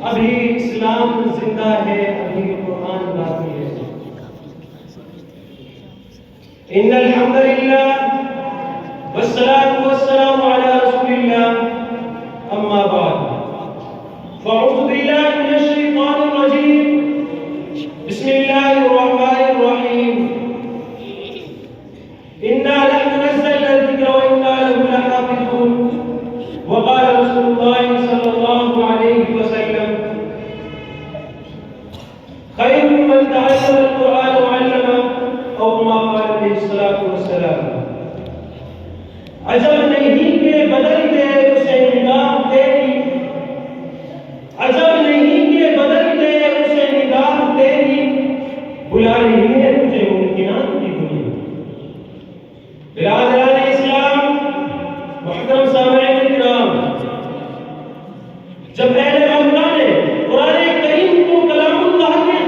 ابھی اسلام زندہ ہے، ابھی قرآن باقی ہے۔ ان الحمد للہ والصلاة والسلام على رسول اللہ، اما بعد فاعوذ باللہ من الشیطان الرجیم، بسم اللہ الرحمن الرحیم۔ انا نحن نزلنا الذکر وانا له لحافظون، وقال رسول اللہ صلی اللہ علیہ وسلم خیر من تعلم القرآن وعلمه، او کما قال علیہ الصلوۃ والسلام۔ عجب نہیں کہ بدل دے اسے نگاہ تیری، عجب نہیں کہ بدل دے اسے نگاہ تیری، بلا رہی ہے تجھے ممکنات کی دنیا۔ برادران اسلام، محترم سامعین کرام، جب اہل مکہ نے قرآن کریم کو کلام اللہ کے